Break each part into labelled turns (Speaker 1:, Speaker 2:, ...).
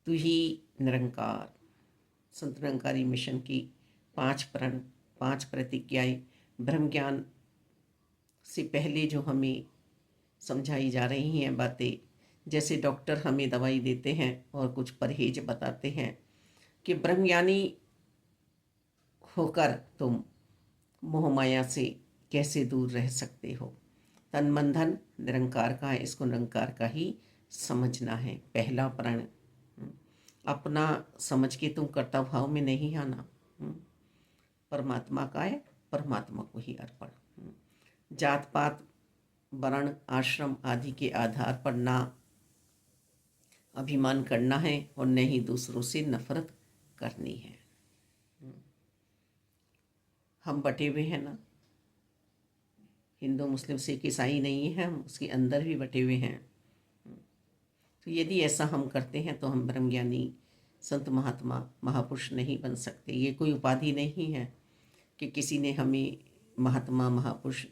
Speaker 1: तू ही निरंकार। संत निरंकारी मिशन की 5 प्रण, 5 प्रतिज्ञाएं ब्रह्म ज्ञान से पहले जो हमें समझाई जा रही हैं बातें, जैसे डॉक्टर हमें दवाई देते हैं और कुछ परहेज बताते हैं कि ब्रह्मज्ञानी होकर तुम मोह माया से कैसे दूर रह सकते हो। तन मन धन निरंकार का है, इसको निरंकार का ही समझना है। पहला प्रण, अपना समझ के तुम कर्ता भाव में नहीं आना। परमात्मा का है, परमात्मा को ही अर्पण। जात पात वर्ण आश्रम आदि के आधार पर ना अभिमान करना है और न ही दूसरों से नफरत करनी है। हम बटे हुए हैं ना, हिंदू मुस्लिम सिख ईसाई नहीं है, हम उसके अंदर भी बटे हुए हैं। तो यदि ऐसा हम करते हैं तो हम ब्रह्मज्ञानी संत महात्मा महापुरुष नहीं बन सकते। ये कोई उपाधि नहीं है कि किसी ने हमें महात्मा महापुरुष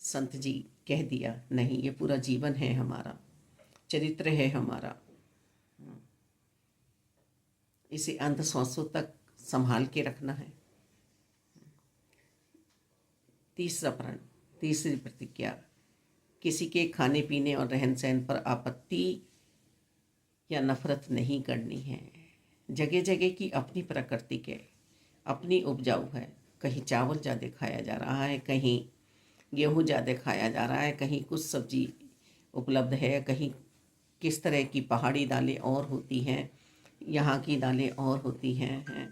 Speaker 1: संत जी कह दिया, नहीं, ये पूरा जीवन है हमारा, चरित्र है हमारा। इसे अंत श्वासों तक संभाल के रखना है। तीसरा प्रण, तीसरी प्रतिज्ञा, किसी के खाने पीने और रहन सहन पर आपत्ति या नफरत नहीं करनी है। जगह जगह की अपनी प्रकृति के अपनी उपजाऊ है। कहीं चावल ज़्यादा खाया जा रहा है, कहीं गेहूँ ज़्यादा खाया जा रहा है, कहीं कुछ सब्जी उपलब्ध है, कहीं किस तरह की पहाड़ी दालें और होती हैं, यहाँ की दालें और होती हैं,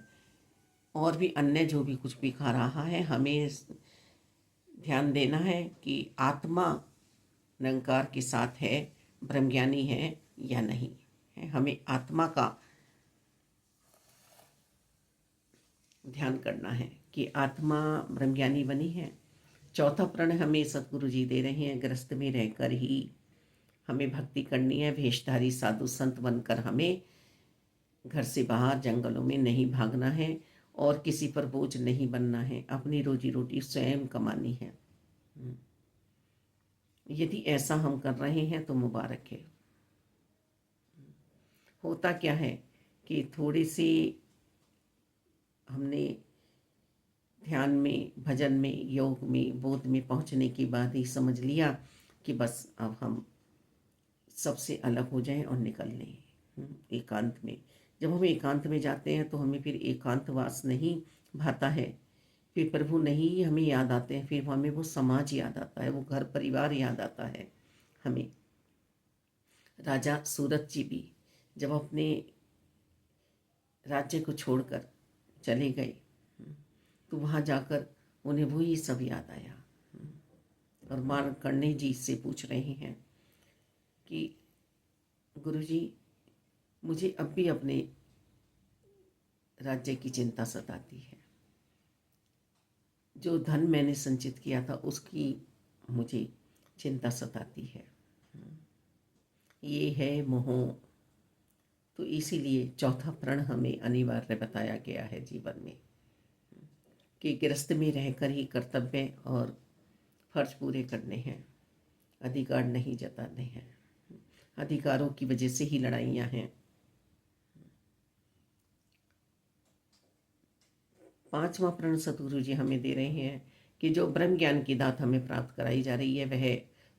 Speaker 1: और भी अन्य जो भी कुछ भी खा रहा है। हमें ध्यान देना है कि आत्मा निरंकार के साथ है, ब्रह्मज्ञानी है या नहीं है। हमें आत्मा का ध्यान करना है कि आत्मा ब्रह्मज्ञानी बनी है। चौथा प्रण हमें सतगुरु जी दे रहे हैं, गृहस्थ में रहकर ही हमें भक्ति करनी है। भेषधारी साधु संत बनकर हमें घर से बाहर जंगलों में नहीं भागना है और किसी पर बोझ नहीं बनना है। अपनी रोजी रोटी स्वयं कमानी है। यदि ऐसा हम कर रहे हैं तो मुबारक है। होता क्या है कि थोड़ी सी हमने ध्यान में, भजन में, योग में, बोध में पहुंचने के बाद ही समझ लिया कि बस अब हम सबसे अलग हो जाएं और निकल लें एकांत में। जब हम एकांत में जाते हैं तो हमें फिर एकांतवास नहीं भाता है, फिर प्रभु नहीं हमें याद आते हैं, फिर हमें वो समाज याद आता है, वो घर परिवार याद आता है हमें। राजा सूरत जी भी जब अपने राज्य को छोड़कर चले गए तो वहाँ जाकर उन्हें वही सब याद आया। और मार्कंडेय जी से पूछ रहे हैं कि गुरुजी, मुझे अब भी अपने राज्य की चिंता सताती है। जो धन मैंने संचित किया था उसकी मुझे चिंता सताती है। ये है मोह। तो इसीलिए चौथा प्रण हमें अनिवार्य बताया गया है जीवन में कि गृहस्थ में रहकर ही कर्तव्य और फर्ज पूरे करने हैं, अधिकार नहीं जताने हैं। अधिकारों की वजह से ही लड़ाइयाँ हैं। 5वां प्रण सतगुरु जी हमें दे रहे हैं कि जो ब्रह्म ज्ञान की दात हमें प्राप्त कराई जा रही है वह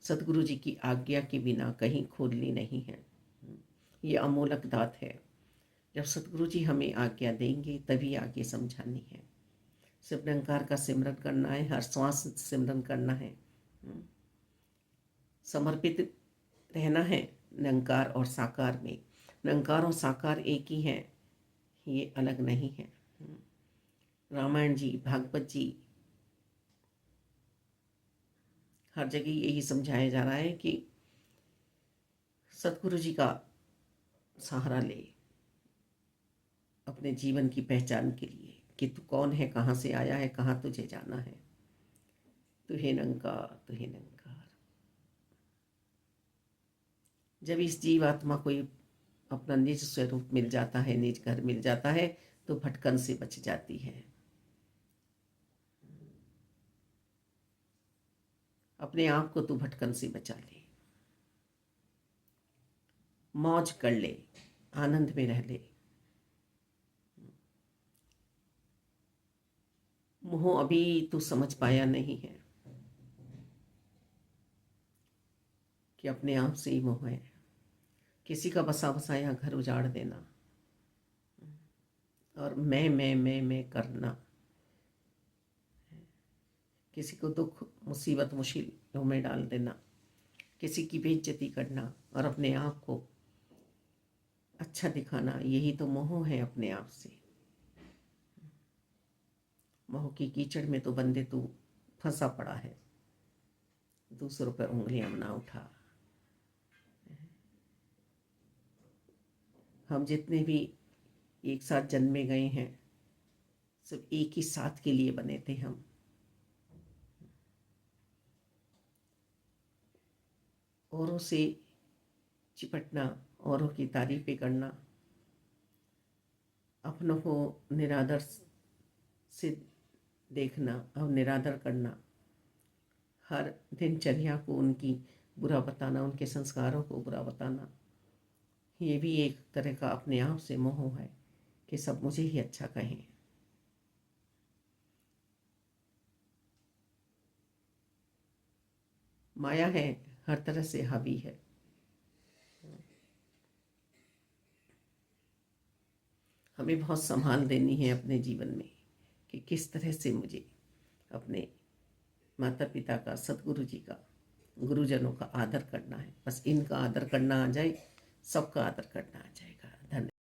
Speaker 1: सतगुरु जी की आज्ञा के बिना कहीं खोलनी नहीं है। ये अमोलक दात है। जब सतगुरु जी हमें आज्ञा देंगे तभी आगे समझानी है। सिर्फ निरंकार का सिमरन करना है, हर श्वास सिमरन करना है, समर्पित रहना है निरंकार और साकार में। निरंकार और साकार एक ही है, ये अलग नहीं है। रामायण जी, भागवत जी, हर जगह यही समझाया जा रहा है कि सतगुरु जी का सहारा ले अपने जीवन की पहचान के लिए कि तू कौन है, कहाँ से आया है, कहाँ तुझे जाना है। तू है निरंकार, तू है निरंकार। जब इस जीवात्मा को अपना निज स्वरूप मिल जाता है, निज घर मिल जाता है, तो भटकन से बच जाती है। अपने आप को तू भटकन से बचा ले, मौज कर ले, आनंद में रह ले। मोह अभी तू समझ पाया नहीं है कि अपने आप से ही मोह है। किसी का बसा बसाया घर उजाड़ देना और मैं करना, किसी को दुख मुसीबत मुश्किलों में डाल देना, किसी की बेइज्जती करना और अपने आप को अच्छा दिखाना, यही तो मोह है अपने आप से। मोह की कीचड़ में तो बंदे तू फंसा पड़ा है, दूसरों पर उंगलियां ना उठा। हम जितने भी एक साथ जन्मे गए हैं सब एक ही साथ के लिए बने थे। हम औरों से चिपटना, औरों की तारीफें करना, अपनों को निरादर से देखना और निरादर करना, हर दिनचर्या को उनकी बुरा बताना, उनके संस्कारों को बुरा बताना, ये भी एक तरह का अपने आप से मोह है कि सब मुझे ही अच्छा कहें। माया है, हर तरह से हावी है। हमें बहुत संभाल देनी है अपने जीवन में कि किस तरह से मुझे अपने माता पिता का, सदगुरु जी का, गुरुजनों का आदर करना है। बस इनका आदर करना आ जाए, सबका आदर करना आ जाएगा। धन्यवाद।